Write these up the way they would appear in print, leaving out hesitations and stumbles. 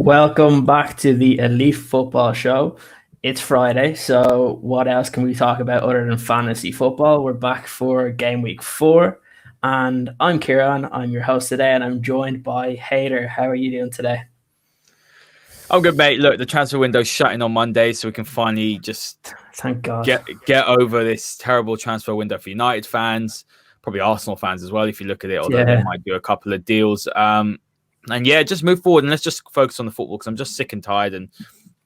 Welcome back to the Elite Football Show. It's Friday, so what else can we talk about other than fantasy football? We're back for game week 4, and I'm Ciaran. I'm your host today, and I'm joined by Haider. How are you doing today? I'm good, mate. Look, the transfer window's shutting on Monday, so we can finally just Thank God get over this terrible transfer window for United fans, probably Arsenal fans as well, if you look at it, although they might do a couple of deals. And yeah, just move forward and let's just focus on the football because I'm just sick and tired. And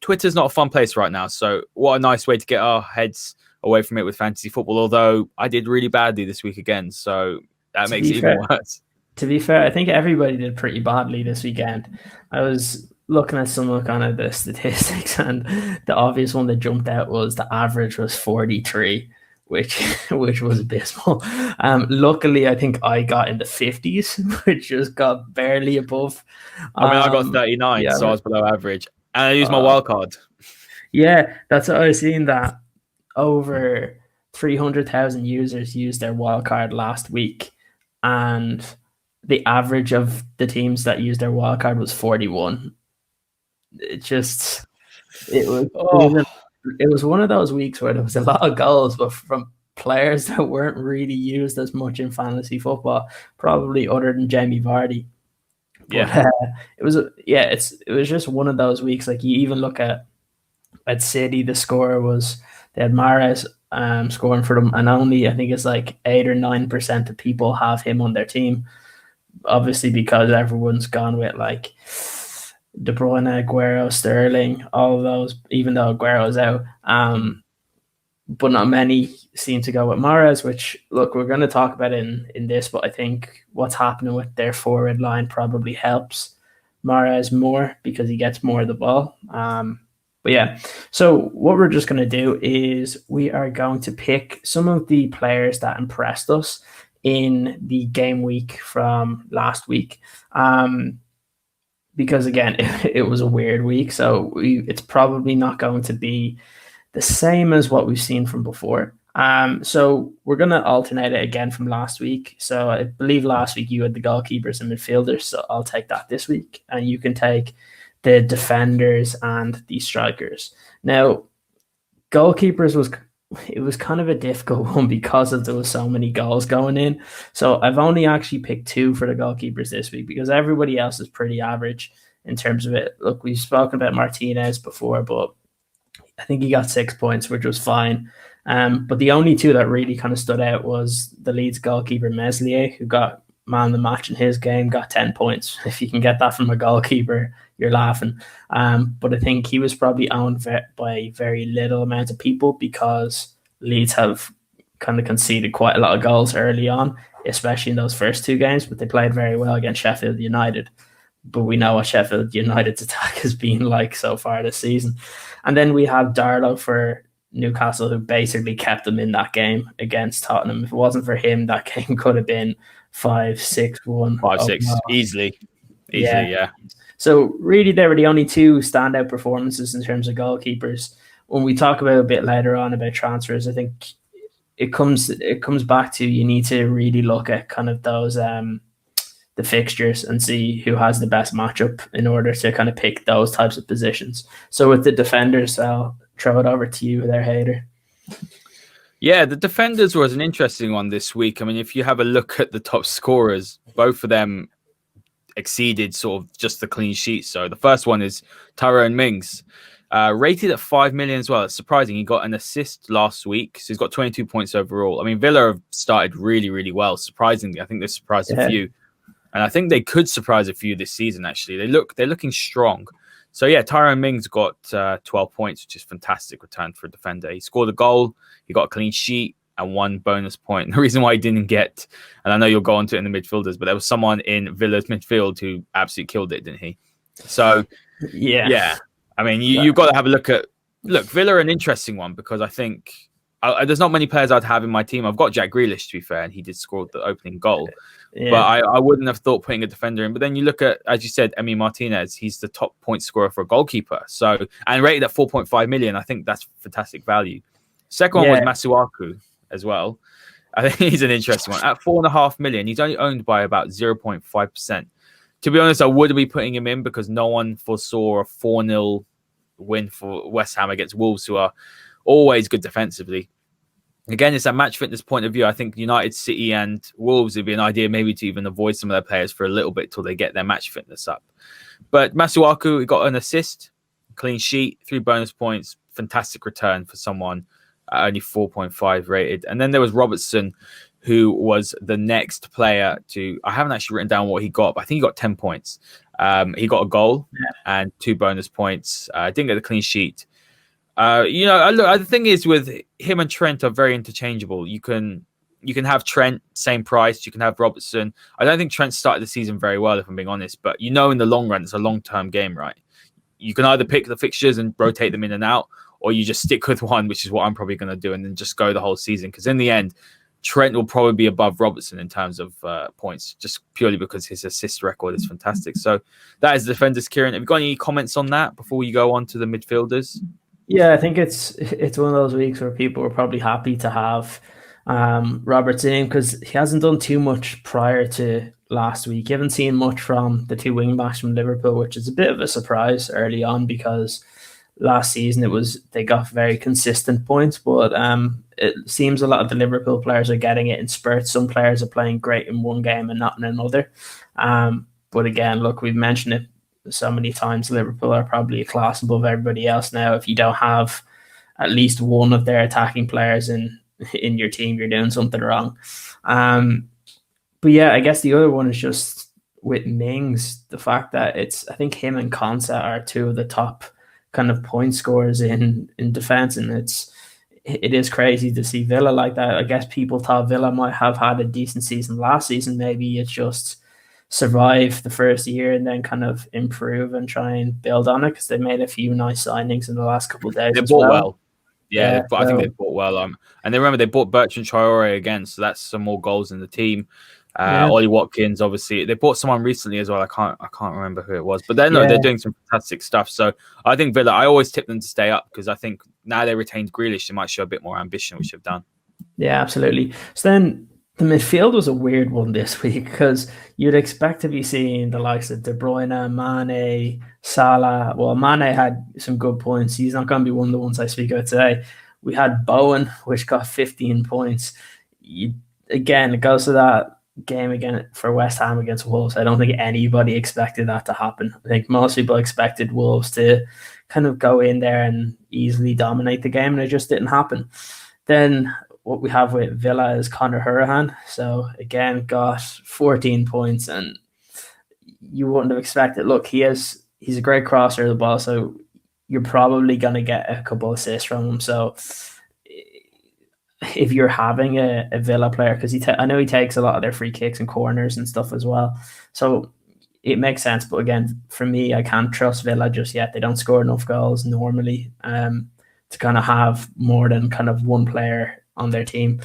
Twitter's not a fun place right now. So what a nice way to get our heads away from it with fantasy football. Although I did really badly this week again, so that makes it even worse. To be fair, I think everybody did pretty badly this weekend. I was looking at some of kind of the statistics, and the obvious one that jumped out was the average was 43. Which was abysmal. Luckily, I think I got in the 50s, which just got barely above. I got 39, so I was below average. And I used my wildcard. Yeah, that's what I was seeing, that over 300,000 users used their wildcard last week. And the average of the teams that used their wildcard was 41. It was one of those weeks where there was a lot of goals, but from players that weren't really used as much in fantasy football, probably other than Jamie Vardy. Yeah, it was just one of those weeks. Like, you even look at City, the score was they had Mahrez scoring for them, and only I think it's like 8 or 9% of people have him on their team. Obviously, because everyone's gone with like De Bruyne, Aguero, Sterling, all of those, even though Aguero's out. But not many seem to go with Mahrez, which, look, we're going to talk about in this, but I think what's happening with their forward line probably helps Mahrez more because he gets more of the ball. But yeah, so what we're just going to do is we are going to pick some of the players that impressed us in the game week from last week. Because again, it was a weird week, so it's probably not going to be the same as what we've seen from before. So we're going to alternate it again from last week. So I believe last week you had the goalkeepers and midfielders, so I'll take that this week, and you can take the defenders and the strikers. Now, goalkeepers was kind of a difficult one because there was so many goals going in. So I've only actually picked 2 for the goalkeepers this week because everybody else is pretty average in terms of it. Look, we've spoken about Martinez before, but I think he got 6 points, which was fine. But the only 2 that really kind of stood out was the Leeds goalkeeper Meslier, who got man of the match in his game, got 10 points. If you can get that from a goalkeeper, you're laughing. But I think he was probably owned by very little amount of people because Leeds have kind of conceded quite a lot of goals early on, especially in those first 2 games, but they played very well against Sheffield United. But we know what Sheffield United's attack has been like so far this season. And then we have Darlow for Newcastle, who basically kept them in that game against Tottenham. If it wasn't for him, that game could have been 5-6-1. 5-6, easily, yeah. So really, they were the only 2 standout performances in terms of goalkeepers. When we talk about a bit later on about transfers, I think it comes back to you need to really look at kind of those the fixtures and see who has the best matchup in order to kind of pick those types of positions. So with the defenders, I'll throw it over to you there, Haider. Yeah, the defenders was an interesting one this week. I mean, if you have a look at the top scorers, both of them exceeded sort of just the clean sheet. So the first one is Tyrone Mings, rated at 5 million as well. It's surprising. He got an assist last week, so he's got 22 points overall. I mean, Villa have started really, really well. Surprisingly, I think they surprised a few. And I think they could surprise a few this season, actually. They're looking strong. So, yeah, Tyrone Mings got 12 points, which is fantastic return for a defender. He scored a goal, he got a clean sheet, and 1 bonus point. The reason why he didn't get, and I know you'll go on to it in the midfielders, but there was someone in Villa's midfield who absolutely killed it, didn't he? So, yeah. I mean, you've got to have a look, Villa are an interesting one because I think there's not many players I'd have in my team. I've got Jack Grealish, to be fair, and he did score the opening goal. Yeah. But I wouldn't have thought putting a defender in. But then you look at, as you said, Emi Martinez. He's the top point scorer for a goalkeeper. So, and rated at 4.5 million. I think that's fantastic value. Second one was Masuaku as well. I think he's an interesting one. At 4.5 million, he's only owned by about 0.5%. To be honest, I would be putting him in because no one foresaw a 4-0 win for West Ham against Wolves, who are always good defensively. Again, it's a match fitness point of view. I think United, City, and Wolves would be an idea maybe to even avoid some of their players for a little bit till they get their match fitness up. But Masuaku got an assist, clean sheet, 3 bonus points, fantastic return for someone only 4.5 rated. And then there was Robertson, who was the next player to. I haven't actually written down what he got, but I think he got 10 points. He got a goal and 2 bonus points. Didn't get the clean sheet. The thing is with him and Trent are very interchangeable. You can have Trent, same price. You can have Robertson. I don't think Trent started the season very well, if I'm being honest. But in the long run, it's a long-term game, right? You can either pick the fixtures and rotate them in and out, or you just stick with one, which is what I'm probably going to do, and then just go the whole season. Because in the end, Trent will probably be above Robertson in terms of points, just purely because his assist record is fantastic. So that is the defenders, Ciaran. Have you got any comments on that before you go on to the midfielders? Yeah, I think it's one of those weeks where people are probably happy to have Robertson in because he hasn't done too much prior to last week. You haven't seen much from the 2 wing backs from Liverpool, which is a bit of a surprise early on because last season they got very consistent points, but it seems a lot of the Liverpool players are getting it in spurts. Some players are playing great in one game and not in another. But again, look, we've mentioned it so many times. Liverpool are probably a class above everybody else now. If you don't have at least one of their attacking players in your team, you're doing something wrong. But yeah, I guess the other one is just with Mings, the fact that I think him and Konsa are 2 of the top kind of point scorers in defense, and it is crazy to see Villa like that. I guess people thought Villa might have had a decent season last season. Maybe it's just survive the first year and then kind of improve and try and build on it because they made a few nice signings in the last couple of days. They bought well. Yeah, I think they bought well. And they remember they bought Bertrand Traore again, so that's some more goals in the team. Ollie Watkins, obviously, they bought someone recently as well. I can't remember who it was, but they're doing some fantastic stuff. So I think Villa, I always tip them to stay up because I think now they retained Grealish, they might show a bit more ambition, which they've done. Yeah, absolutely. So then the midfield was a weird one this week because you'd expect to be seeing the likes of De Bruyne, Mane, Salah. Well, Mane had some good points. He's not going to be one of the ones I speak about today. We had Bowen, which got 15 points. Again, it goes to that game again for West Ham against Wolves. I don't think anybody expected that to happen. I think most people expected Wolves to kind of go in there and easily dominate the game, and it just didn't happen. Then what we have with Villa is Conor Hourihane. So again, got 14 points, and you wouldn't have expected. Look, he's a great crosser of the ball, so you're probably going to get a couple assists from him. So if you're having a Villa player, because I know he takes a lot of their free kicks and corners and stuff as well, so it makes sense. But again, for me, I can't trust Villa just yet. They don't score enough goals normally to kind of have more than kind of one player on their team.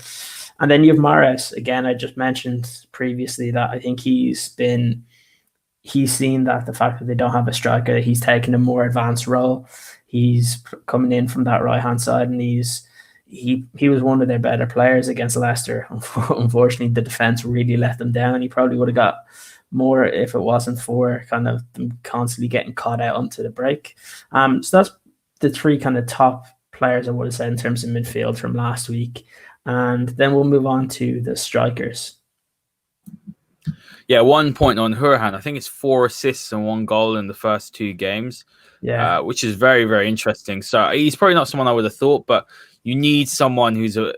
And then you have Mahrez. Again, I just mentioned previously that I think he's seen that the fact that they don't have a striker, he's taken a more advanced role. He's coming in from that right-hand side, and he was one of their better players against Leicester. Unfortunately, the defense really let them down. He probably would have got more if it wasn't for kind of them constantly getting caught out onto the break. So that's the 3 kind of top players I would have said in terms of midfield from last week. And then we'll move on to the strikers. Yeah, 1 point on Hourihane. I think it's 4 assists and 1 goal in the first 2 games. Yeah, which is very, very interesting. So he's probably not someone I would have thought, but you need someone who's a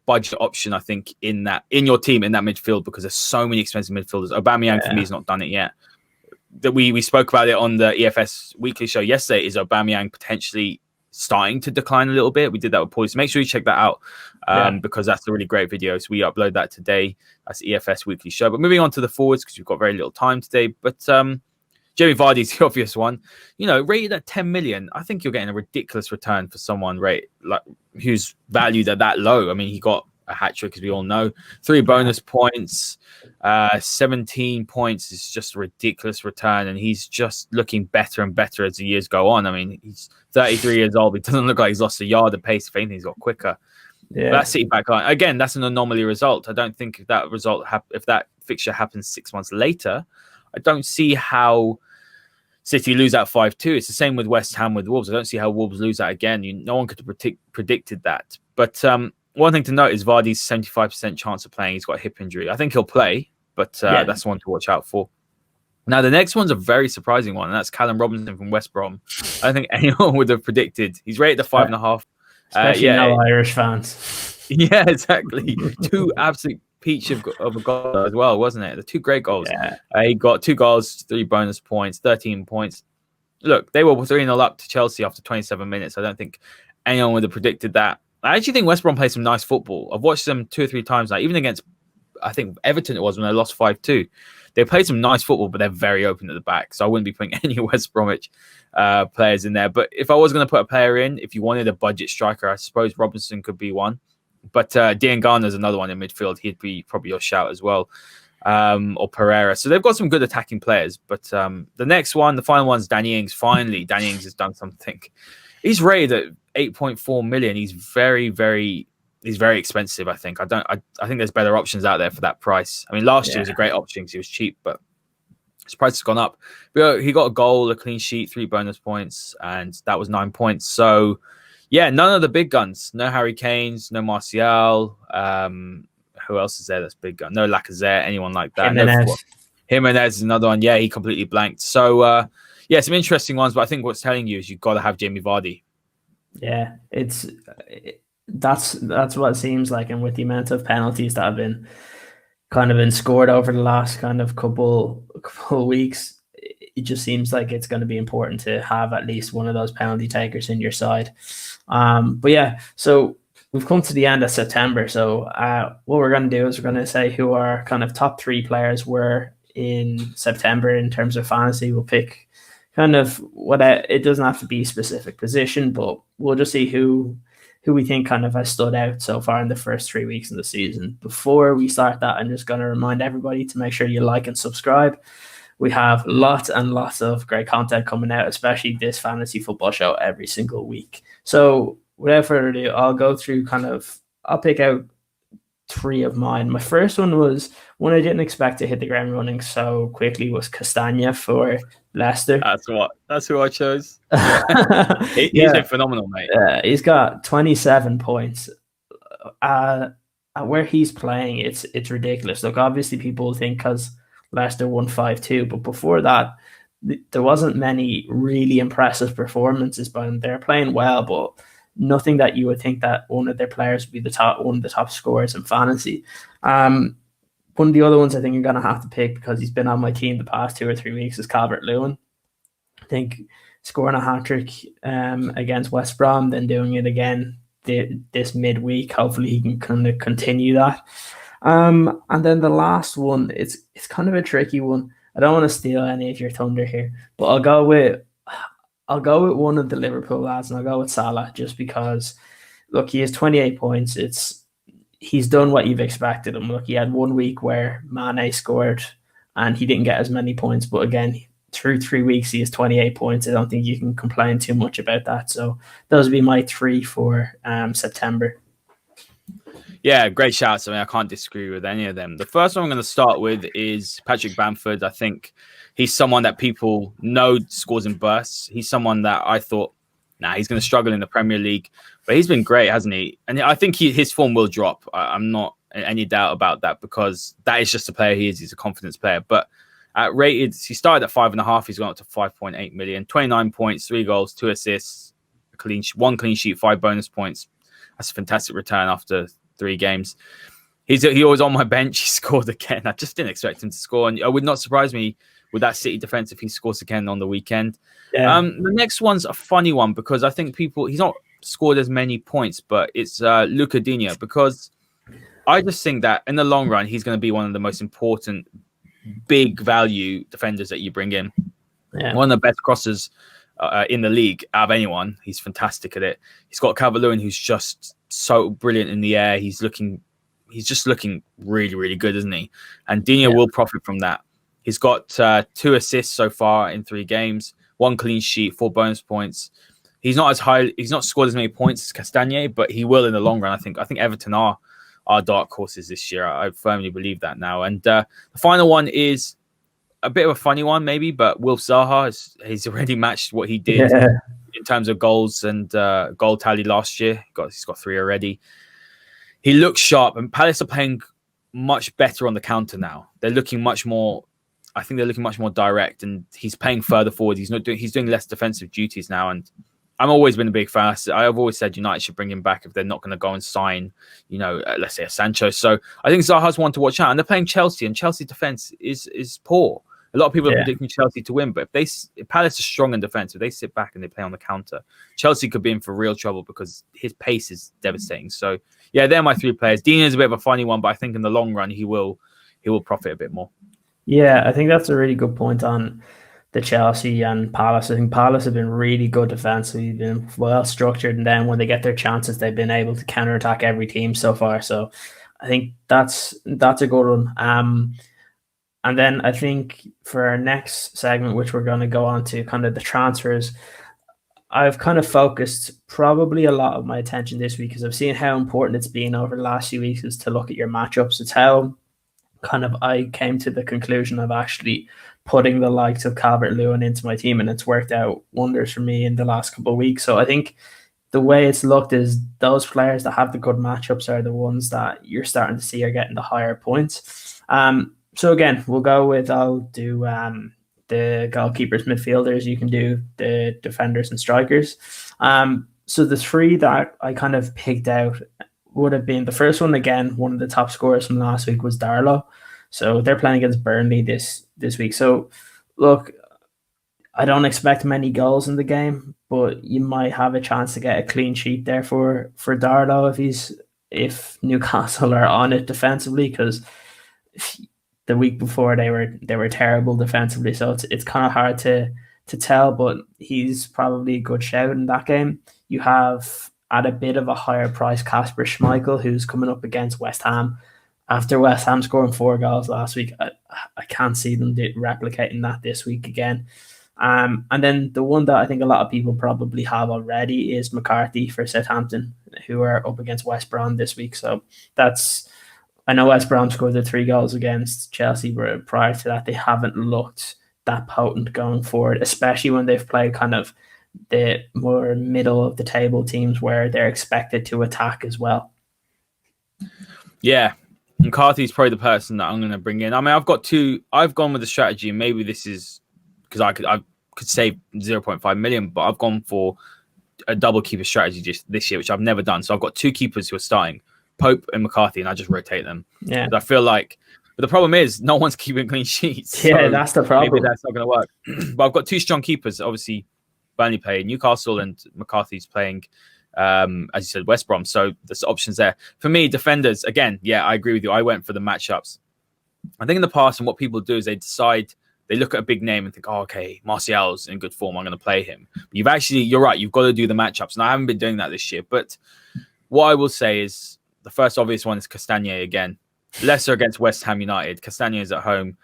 budget option, I think, in your team in that midfield, because there's so many expensive midfielders. Aubameyang for me has not done it yet. That we spoke about it on the EFS weekly show yesterday. Is Aubameyang potentially starting to decline a little bit? We did that with Paulie, so make sure you check that out because that's a really great video. So we upload that today. That's EFS weekly show. But moving on to the forwards, because we've got very little time today. But Jamie Vardy's the obvious one. Rated at 10 million, I think you're getting a ridiculous return for someone who's valued at that low. I mean, he got a hat-trick, as we all know. 3 bonus points, 17 points is just a ridiculous return, and he's just looking better and better as the years go on. I mean, he's 33 years old. It doesn't look like he's lost a yard of pace. If anything, he's got quicker. Yeah. That City back line, again, that's an anomaly result. I don't think if that fixture happens 6 months later, I don't see how City lose that 5-2. It's the same with West Ham with Wolves. I don't see how Wolves lose that again. No one could have predicted that. But one thing to note is Vardy's 75% chance of playing. He's got a hip injury. I think he'll play, but that's one to watch out for. Now, the next one's a very surprising one, and that's Callum Robinson from West Brom. I don't think anyone would have predicted. He's rated at 5.5. Especially no Irish fans. Yeah, exactly. Two absolute peach of a goal as well, wasn't it? The two great goals. Yeah. He got 2 goals, 3 bonus points, 13 points. Look, they were 3-0 up to Chelsea after 27 minutes. I don't think anyone would have predicted that. I actually think West Brom play some nice football. I've watched them 2 or 3 times now, even against, I think, Everton it was when they lost 5-2. They played some nice football, but they're very open at the back. So I wouldn't be putting any West Bromwich players in there. But if I was going to put a player in, if you wanted a budget striker, I suppose Robinson could be one. But Diangana's another one in midfield. He'd be probably your shout as well. Or Pereira. So they've got some good attacking players. But the next one, the final one's Danny Ings. Finally, Danny Ings has done something. He's rated at 8.4 million. He's very, very... He's very expensive, I think. I think there's better options out there for that price. I mean, last year was a great option because he was cheap, but his price has gone up. But he got a goal, a clean sheet, 3 bonus points, and that was 9 points. So, yeah, none of the big guns. No Harry Kanes, no Martial. Who else is there that's big gun? No Lacazette, anyone like that. Jimenez is another one. Yeah, he completely blanked. So, some interesting ones. But I think what's telling you is you've got to have Jamie Vardy. Yeah, that's what it seems like, and with the amount of penalties that have been scored over the last kind of couple of weeks, it just seems like it's going to be important to have at least one of those penalty takers in your side. But yeah, so we've come to the end of September. So what we're going to do is we're going to say who our kind of top 3 players were in September in terms of fantasy. We'll pick kind of it doesn't have to be a specific position, but we'll just see who we think kind of has stood out so far in the first 3 weeks of the season. Before we start that, I'm just going to remind everybody to make sure you like and subscribe. We have lots and lots of great content coming out, especially this fantasy football show every single week. So without further ado, I'll pick out 3 of mine. My first one was one I didn't expect to hit the ground running so quickly was Castagna for Leicester. That's who I chose. Yeah. He's been phenomenal, mate. He's got 27 points. At where he's playing, it's ridiculous. Look, obviously people think because Leicester won 5-2, but before that, there wasn't many really impressive performances by them. They're playing well, but nothing that you would think that one of their players would be one of the top scorers in fantasy. One of the other ones I think you're going to have to pick because he's been on my team the past 2 or 3 weeks is Calvert-Lewin. I think scoring a hat-trick against West Brom, then doing it again this midweek. Hopefully he can kind of continue that. And then the last one, it's kind of a tricky one. I don't want to steal any of your thunder here, but I'll go with one of the Liverpool lads, and I'll go with Salah just because, look, he has 28 points. He's done what you've expected him. Look, he had 1 week where Mane scored and he didn't get as many points, but again, through 3 weeks, he has 28 points. I don't think you can complain too much about that. So those would be my 3 for September. Yeah, great shouts. I mean, I can't disagree with any of them. The first one I'm going to start with is Patrick Bamford. I think he's someone that people know scores in bursts. He's someone that I thought, he's going to struggle in the Premier League. But he's been great, hasn't he? And I think his form will drop. I'm not in any doubt about that because that is just the player he is. He's a confidence player. But rated, he started at 5.5. He's gone up to 5.8 million. 29 points, 3 goals, 2 assists, 1 clean sheet, 5 bonus points. That's a fantastic return after 3 games. He was on my bench. He scored again. I just didn't expect him to score. And it would not surprise me with that City defense if he scores again on the weekend. Yeah. The next one's a funny one because I think he's not scored as many points, but it's Luca Digne because I just think that in the long run, he's going to be one of the most important big value defenders that you bring in. Yeah. One of the best crossers in the league out of anyone. He's fantastic at it. He's got Calvert-Lewin, who's just so brilliant in the air. He's just looking really, really good, isn't he? And Digne will profit from that. He's got 2 assists so far in 3 games, 1 clean sheet, 4 bonus points. He's not scored as many points as Castagna, but he will in the long run. I think Everton are dark horses this year. I firmly believe that now. And the final one is a bit of a funny one, maybe, but Wilf Zaha he's already matched what he did in terms of goals and goal tally last year. He's got 3 already. He looks sharp, and Palace are playing much better on the counter now. They're looking much more. I think they're looking much more direct, and he's playing further forward. He's doing less defensive duties now, and I've always been a big fan. I've always said United should bring him back if they're not going to go and sign, let's say a Sancho. So I think Zaha's one to watch out. And they're playing Chelsea, and Chelsea defense is poor. A lot of people are predicting Chelsea to win, but if Palace is strong in defense, if they sit back and they play on the counter, Chelsea could be in for real trouble because his pace is devastating. So yeah, they're my 3 players. Dean is a bit of a funny one, but I think in the long run he will profit a bit more. Yeah, I think that's a really good point on the Chelsea and Palace. I think Palace have been really good defensively, been well structured, and then when they get their chances, they've been able to counterattack every team so far. So I think that's a good one. And then I think for our next segment, which we're going to go on to kind of the transfers, I've kind of focused probably a lot of my attention this week because I've seen how important it's been over the last few weeks is to look at your matchups. It's how kind of I came to the conclusion of actually putting the likes of Calvert-Lewin into my team, and it's worked out wonders for me in the last couple of weeks. So I think the way it's looked is those players that have the good matchups are the ones that you're starting to see are getting the higher points. So again, I'll do the goalkeepers, midfielders. You can do the defenders and strikers. So the 3 that I kind of picked out would have been the first one. Again, one of the top scorers from last week was Darlow. So they're playing against Burnley this week. So look, I don't expect many goals in the game, but you might have a chance to get a clean sheet there for Darlow if Newcastle are on it defensively, because the week before they were terrible defensively. So it's kind of hard to tell, but he's probably a good shout in that game. You have at a bit of a higher price Kasper Schmeichel, who's coming up against West Ham. After West Ham scoring 4 goals last week, I can't see them replicating that this week again. And then the one that I think a lot of people probably have already is McCarthy for Southampton, who are up against West Brom this week. So I know West Brom scored the 3 goals against Chelsea, but prior to that, they haven't looked that potent going forward, especially when they've played kind of the more middle of the table teams where they're expected to attack as well. Yeah, McCarthy's probably the person that I'm going to bring in. I mean, I've gone with the strategy, and maybe this is because I could save 0.5 million, but I've gone for a double keeper strategy just this year, which I've never done. So I've got 2 keepers who are starting, Pope and McCarthy, and I just rotate them. Yeah, I feel like, but the problem is no one's keeping clean sheets. Yeah, so that's the problem. Maybe that's not going to work. But I've got 2 strong keepers. Obviously, Burnley play Newcastle, and McCarthy's playing, as you said, West Brom. So there's options there. For me, defenders, again, yeah, I agree with you. I went for the matchups. I think in the past, and what people do is they look at a big name and think, oh, okay, Martial's in good form, I'm going to play him. But you're right, you've got to do the matchups. And I haven't been doing that this year. But what I will say is the first obvious one is Castagne again. Leicester against West Ham United. Castagne is at home.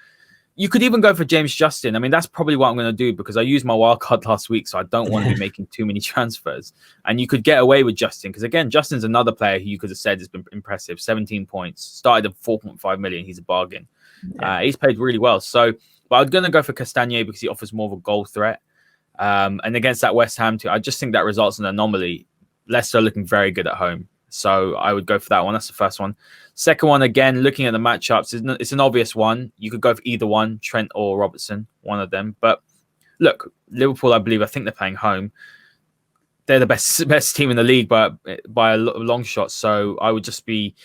You could even go for James Justin. I mean, that's probably what I'm going to do because I used my wildcard last week, so I don't want to be making too many transfers. And you could get away with Justin because, again, Justin's another player who you could have said has been impressive. 17 points, started at 4.5 million. He's a bargain. Yeah. He's played really well. So, but I'm going to go for Castagne because he offers more of a goal threat. And against that West Ham team, I just think that results in an anomaly. Leicester are looking very good at home. So I would go for that one. That's the first one. Second one, again, looking at the matchups, it's an obvious one. You could go for either one, Trent or Robertson, one of them. But look, Liverpool, I think they're playing home. They're the best team in the league by a long shot. So I would just be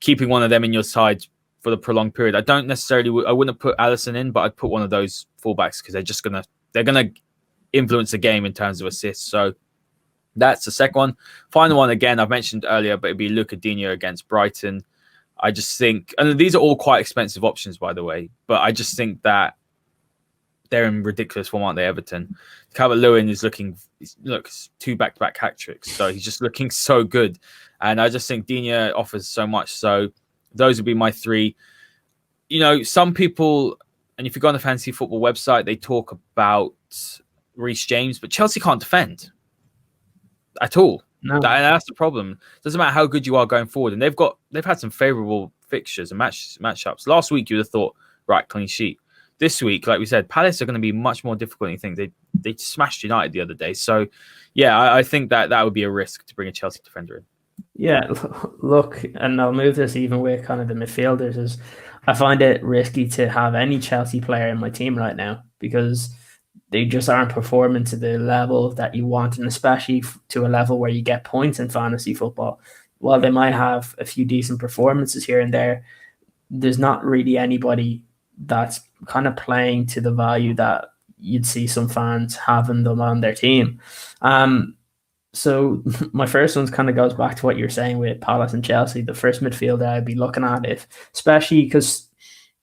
keeping one of them in your side for the prolonged period. I wouldn't put Alisson in, but I'd put one of those fullbacks because they're gonna influence the game in terms of assists. So that's the second one. Final one, again, I've mentioned earlier, but it'd be Luca Digne against Brighton. I just think, and these are all quite expensive options, by the way, but I just think that they're in ridiculous form, aren't they, Everton? Calvert-Lewin is looking 2 back-to-back hat-tricks, so he's just looking so good. And I just think Digne offers so much. So those would be my 3. Some people, and if you go on the Fantasy Football website, they talk about Reece James, but Chelsea can't defend at all. No. That's the problem. Doesn't matter how good you are going forward, and they've had some favourable fixtures and matchups. Last week you would have thought, right, clean sheet. this week, like we said, Palace are going to be much more difficult than you think. They smashed United the other day. So, yeah, I think that would be a risk to bring a Chelsea defender in. Yeah, look, and I'll move this even with kind of the midfielders. Is I find it risky to have any Chelsea player in my team right now because they just aren't performing to the level that you want, and especially to a level where you get points in fantasy football. While they might have a few decent performances here and there, there's not really anybody that's kind of playing to the value that you'd see some fans having them on their team. So my first one kind of goes back to what you're saying with Palace and Chelsea. The first midfielder I'd be looking at, if especially because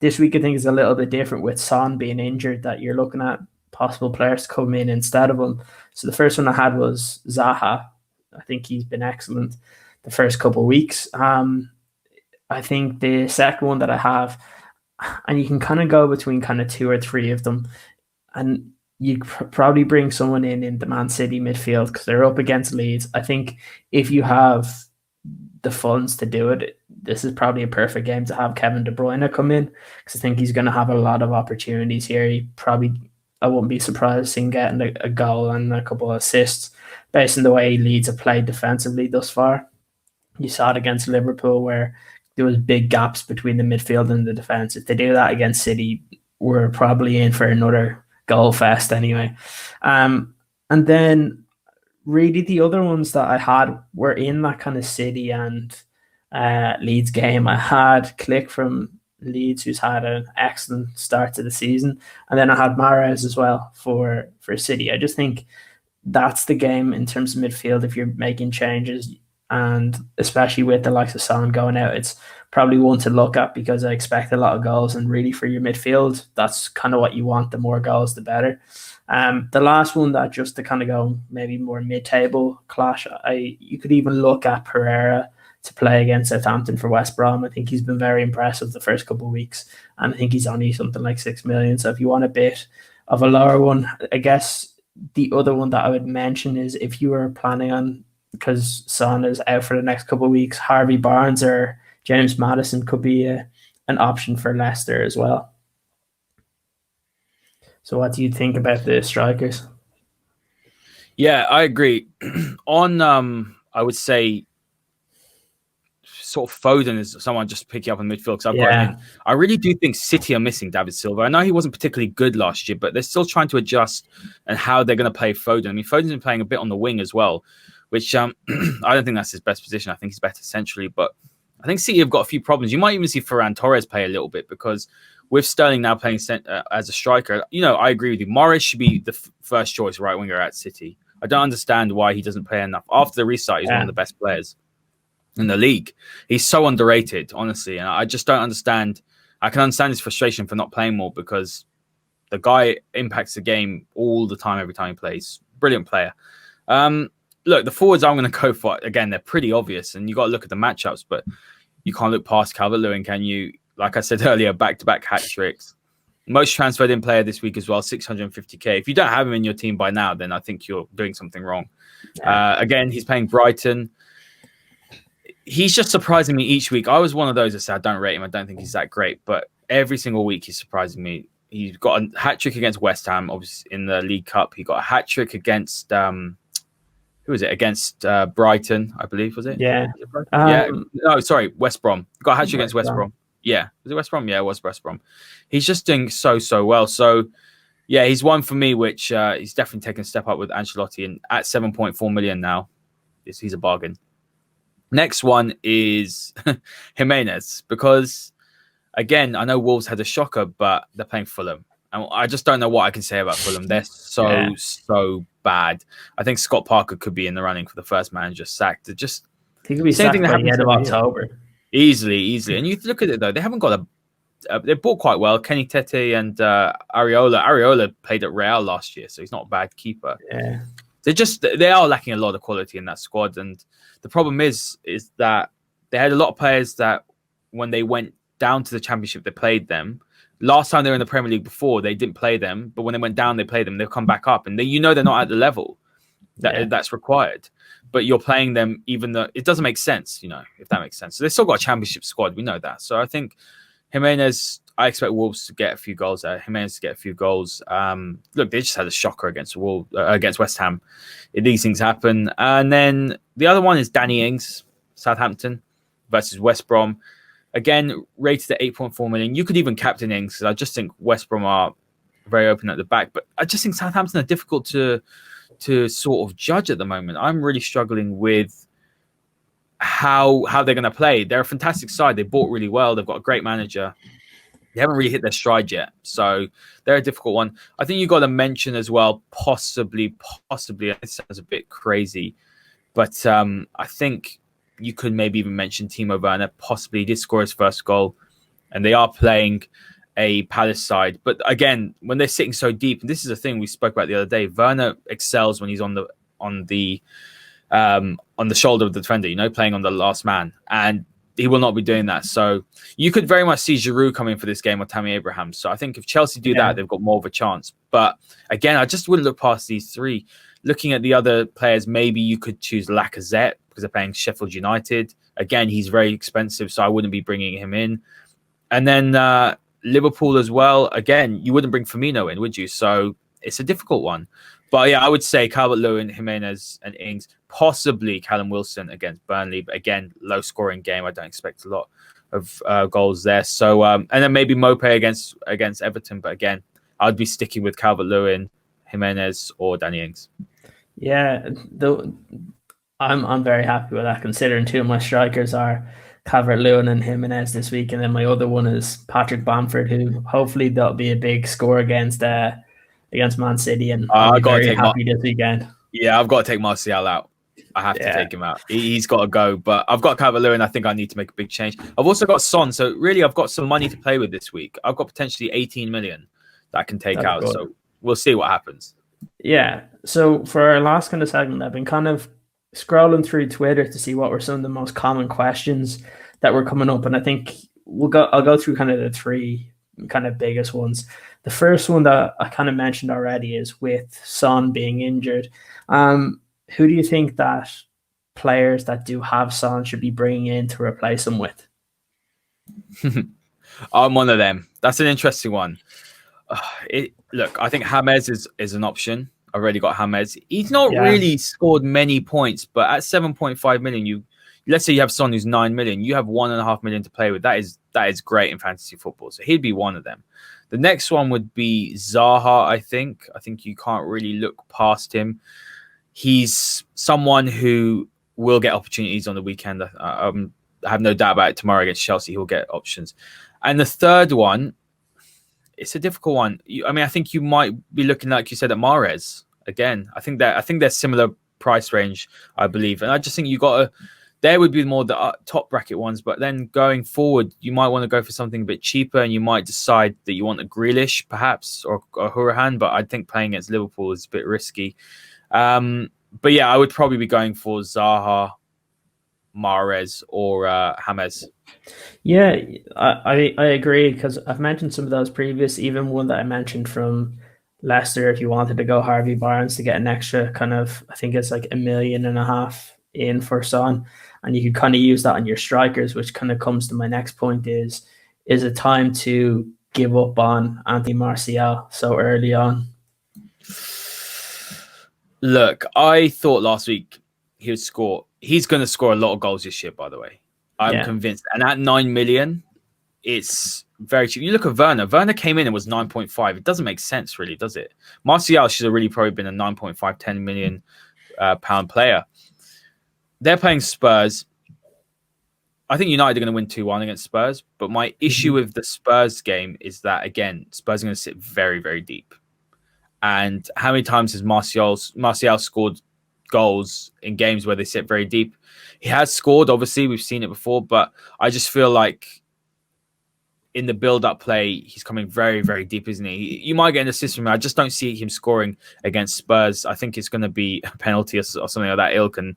this week I think is a little bit different with Son being injured, that you're looking at possible players to come in instead of him. So the first one I had was Zaha. I think he's been excellent the first couple of weeks. I think the second one that I have, and you can kind of go between kind of two or three of them, and you probably bring someone in the Man City midfield because they're up against Leeds. I think if you have the funds to do it, this is probably a perfect game to have Kevin De Bruyne come in because I think he's going to have a lot of opportunities here. I wouldn't be surprised seeing getting a goal and a couple of assists based on the way Leeds have played defensively thus far. You saw it against Liverpool where there was big gaps between the midfield and the defense. If they do that against City, we're probably in for another goal fest anyway. And then really the other ones that I had were in that kind of City and Leeds game. I had Click from Leeds, who's had an excellent start to the season, and then I had Mahrez as well for City. I just think that's the game in terms of midfield. If you're making changes, and especially with the likes of Son going out, it's probably one to look at because I expect a lot of goals. And really for your midfield, that's kind of what you want. The more goals, the better. The last one that just to kind of go maybe more mid-table clash, you could even look at Pereira to play against Southampton for West Brom. I think he's been very impressive the first couple of weeks, and I think he's only something like 6 million. So if you want a bit of a lower one, I guess the other one that I would mention is if you were planning on, because Son is out for the next couple of weeks, Harvey Barnes or James Maddison could be an option for Leicester as well. So what do you think about the strikers? Yeah, I agree. On, I would say, sort of Foden is someone just picking up in midfield because I've got him in. I really do think City are missing David Silva. I know he wasn't particularly good last year, but they're still trying to adjust and how they're going to play Foden. I mean, Foden's been playing a bit on the wing as well, which I don't think that's his best position. I think he's better centrally, but I think City have got a few problems. You might even see Ferran Torres play a little bit because with Sterling now playing as a striker, I agree with you. Morris should be the first choice right winger at City. I don't understand why he doesn't play enough. After the restart, he's one of the best players in the league. He's so underrated, honestly. And I just don't understand. I can understand his frustration for not playing more because the guy impacts the game all the time, every time he plays. Brilliant player. Look, the forwards I'm going to go for, again, they're pretty obvious, and you got to look at the matchups, but you can't look past Calvert-Lewin, can you? Like I said earlier, back-to-back hat tricks. Most transferred in player this week as well, 650k. If you don't have him in your team by now, then I think you're doing something wrong. Again, he's playing Brighton. He's just surprising me each week. I was one of those that said I don't rate him. I don't think he's that great, but every single week he's surprising me. He's got a hat trick against West Ham, obviously in the League Cup. He got a hat trick against who was it? Against Brighton, I believe, was it? Yeah. No, sorry, West Brom. Got a hat trick against West Brom. Yeah. Was it West Brom? Yeah, it was West Brom. He's just doing so well. So, yeah, he's one for me, which he's definitely taken a step up with Ancelotti. And at 7.4 million now, he's a bargain. Next one is Jimenez, because, again, I know Wolves had a shocker, but they're playing Fulham. And I just don't know what I can say about Fulham. They're so bad. I think Scott Parker could be in the running for the first manager sacked. Just he could be sacked by the end of October. Easily. And you look at it, though. They haven't got they bought quite well. Kenny Tete and Areola. Areola played at Real last year, so he's not a bad keeper. Yeah. They are lacking a lot of quality in that squad. And the problem is that they had a lot of players that when they went down to the Championship, they played them. Last time they were in the Premier League before, they didn't play them. But when they went down, they played them. They'll come back up. And they're not at the level that's required. But you're playing them even though it doesn't make sense, if that makes sense. So they've still got a Championship squad. We know that. So I think Jimenez, I expect Wolves to get a few goals there. Jimenez to get a few goals. Look, they just had a shocker against against West Ham. These things happen. And then the other one is Danny Ings, Southampton versus West Brom. Again, rated at 8.4 million. You could even captain Ings because I just think West Brom are very open at the back. But I just think Southampton are difficult to sort of judge at the moment. I'm really struggling with how they're going to play. They're a fantastic side. They bought really well. They've got a great manager. They haven't really hit their stride yet. So they're a difficult one. I think you've got to mention as well, possibly, it sounds a bit crazy, but I think you could maybe even mention Timo Werner. Possibly did score his first goal, and they are playing a Palace side. But again, when they're sitting so deep, and this is a thing we spoke about the other day, Werner excels when he's on the shoulder of the defender, playing on the last man, and he will not be doing that. So you could very much see Giroud coming for this game or Tammy Abraham. So I think if Chelsea do that, they've got more of a chance. But again, I just wouldn't look past these three. Looking at the other players, maybe you could choose Lacazette because they're playing Sheffield United. Again, he's very expensive, so I wouldn't be bringing him in. And then Liverpool as well. Again, you wouldn't bring Firmino in, would you? So it's a difficult one. But yeah, I would say Calvert-Lewin, Jimenez, and Ings. Possibly Callum Wilson against Burnley. But again, low-scoring game. I don't expect a lot of goals there. So and then maybe Mope against Everton. But again, I'd be sticking with Calvert-Lewin, Jimenez, or Danny Ings. Yeah, I'm very happy with that, considering two of my strikers are Calvert-Lewin and Jimenez this week, and then my other one is Patrick Bamford, who hopefully that'll be a big score against Man City, and I'll be very happy this weekend. Yeah, I've got to take Martial out. I have to take him out. He's got to go. But I've got Calvert-Lewin. I think I need to make a big change. I've also got Son. So really, I've got some money to play with this week. I've got potentially 18 million that I can take out. Good. So we'll see what happens. Yeah. So for our last kind of segment, I've been kind of scrolling through Twitter to see what were some of the most common questions that were coming up. And I think I'll go through kind of the three kind of biggest ones. The first one that I kind of mentioned already is with Son being injured. Who do you think that players that do have Son should be bringing in to replace him with? I'm one of them. That's an interesting one. Look, I think James is an option. I've already got James. He's not really scored many points, but at 7.5 million, let's say you have Son who's 9 million, you have 1.5 million to play with. That is great in fantasy football. So he'd be one of them. The next one would be Zaha, I think. I think you can't really look past him. He's someone who will get opportunities on the weekend. I have no doubt about it. Tomorrow against Chelsea, he'll get options. And the third one, it's a difficult one. I think you might be looking, like you said, at Mahrez again. I think they're similar price range, I believe. And I just think you got to. There would be more the top bracket ones, but then going forward, you might want to go for something a bit cheaper, and you might decide that you want a Grealish, perhaps, or a Hurahan. But I think playing against Liverpool is a bit risky. But yeah, I would probably be going for Zaha, Mahrez, or James. Yeah, I agree, because I've mentioned some of those previous, even one that I mentioned from Leicester. If you wanted to go Harvey Barnes to get an extra kind of, I think it's like 1.5 million in for Son, and you could kind of use that on your strikers, which kind of comes to my next point is it time to give up on Anthony Martial so early on? Look, I thought last week he's going to score a lot of goals this year, by the way. I'm convinced. And at 9 million, it's very cheap. You look at Werner. Werner came in and was 9.5. It doesn't make sense, really, does it? Martial should have really probably been a 9.5, 10 million pound player. They're playing Spurs. I think United are going to win 2-1 against Spurs. But my issue with the Spurs game is that, again, Spurs are going to sit very, very deep. And how many times has Martial scored goals in games where they sit very deep? He has scored, obviously. We've seen it before. But I just feel like in the build-up play, he's coming very, very deep, isn't he? You might get an assist from him. I just don't see him scoring against Spurs. I think it's going to be a penalty or something of that ilk. And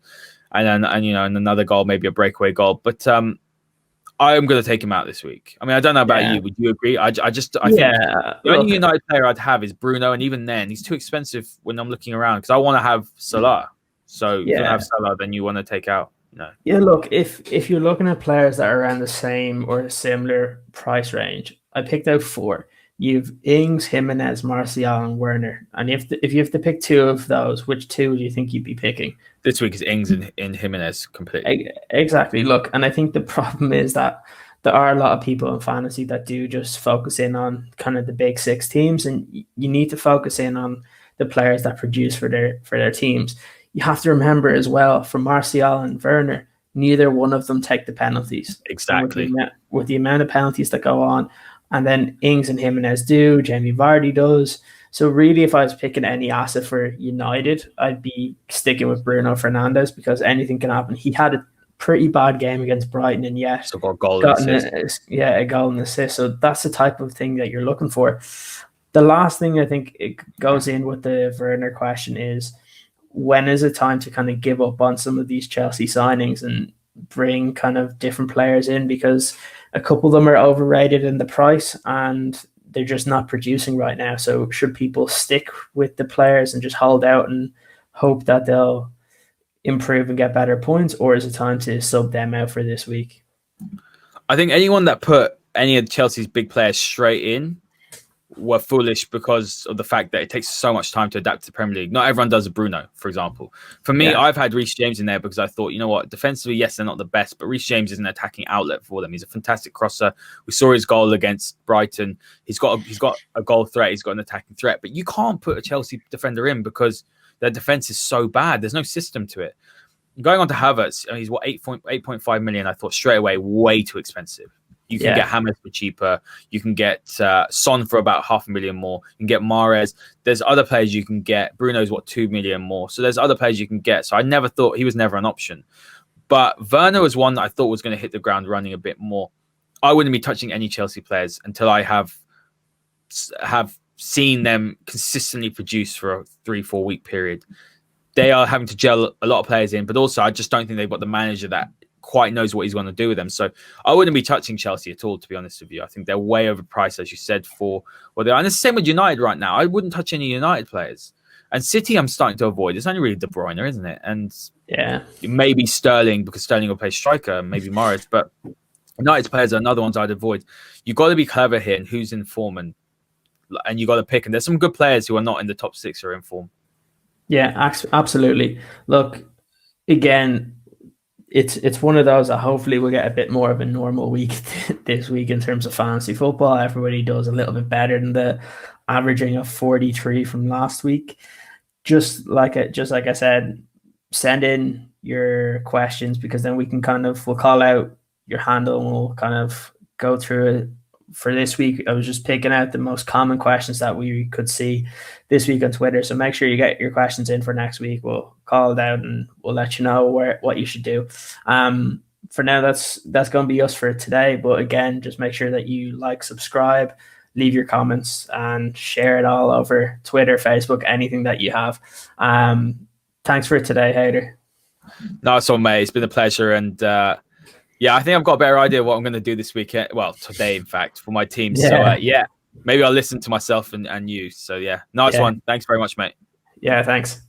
another goal, maybe a breakaway goal. But I am going to take him out this week. I don't know about you. Would you agree? I think the only United player I'd have is Bruno, and even then, he's too expensive when I'm looking around because I want to have Salah. So if you don't have Salah, then you want to take out. No, Yeah, look, if you're looking at players that are around the same or similar price range, I picked out four. You've Ings, Jimenez, Martial, and Werner. And if you have to pick two of those, which two do you think you'd be picking? this week is Ings and Jimenez completely. Exactly. Look, and I think the problem is that there are a lot of people in fantasy that do just focus in on kind of the big six teams, and you need to focus in on the players that produce for their teams. You have to remember as well, for Martial and Werner, neither one of them take the penalties, and Exactly. with the amount of penalties that go on, and then Ings and Jimenez do, Jamie Vardy does. So really, if I was picking any asset for United, I'd be sticking with Bruno Fernandes because anything can happen. He had a pretty bad game against Brighton, and yet So got a goal and gotten assist. a goal and assist. So that's the type of thing that you're looking for. The last thing I think it goes in with the Werner question is, when is it time to kind of give up on some of these Chelsea signings and bring kind of different players in, because a couple of them are overrated in the price and they're just not producing right now. So should people stick with the players and just hold out and hope that they'll improve and get better points, or is it time to sub them out for this week? I think anyone that put any of Chelsea's big players straight in were foolish because of the fact that it takes so much time to adapt to the Premier League. Not everyone does a Bruno, for example. For me, Yeah. I've had Reece James in there because I thought, you know what, defensively, yes, they're not the best, but Reece James is an attacking outlet for them. He's a fantastic crosser. We saw his goal against Brighton. He's got a goal threat. He's got an attacking threat, but you can't put a Chelsea defender in because their defense is so bad. There's no system to it. Going on to Havertz, he's what, 8.5 million. I thought straight away, way too expensive. You can get Hammers for cheaper. You can get Son for about 500,000 more. You can get Mahrez. There's other players you can get. Bruno's 2 million more. So there's other players you can get. So I never thought he was never an option. But Werner was one that I thought was going to hit the ground running a bit more. I wouldn't be touching any Chelsea players until I have seen them consistently produce for a 3-4 week period. They are having to gel a lot of players in, but also I just don't think they've got the manager that quite knows what he's going to do with them. So I wouldn't be touching Chelsea at all, to be honest with you. I think they're way overpriced, as you said, for what they are. And it's the same with United right now. I wouldn't touch any United players. And City, I'm starting to avoid. It's only really De Bruyne, isn't it? And maybe Sterling, because Sterling will play striker, maybe Mahrez. But United's players are another ones I'd avoid. You've got to be clever here and who's in form, and you got to pick. And there's some good players who are not in the top six who are in form. Yeah, absolutely. Look, again, it's one of those that hopefully we'll get a bit more of a normal week this week in terms of fantasy football. Everybody does a little bit better than the averaging of 43 from last week. Just like I said, send in your questions, because then we'll call out your handle and we'll kind of go through it. For this week, I was just picking out the most common questions that we could see this week on Twitter. So make sure you get your questions in for next week. We'll call it out and we'll let you know what you should do. For now, that's going to be us for today. But again, just make sure that you like, subscribe, leave your comments, and share it all over Twitter, Facebook, anything that you have. Thanks for today, Haider. Nice one, mate. It's been a pleasure. And yeah, I think I've got a better idea of what I'm going to do this weekend. Well, today, in fact, for my team. Yeah. So, maybe I'll listen to myself and you. So, nice one. Thanks very much, mate. Yeah, thanks.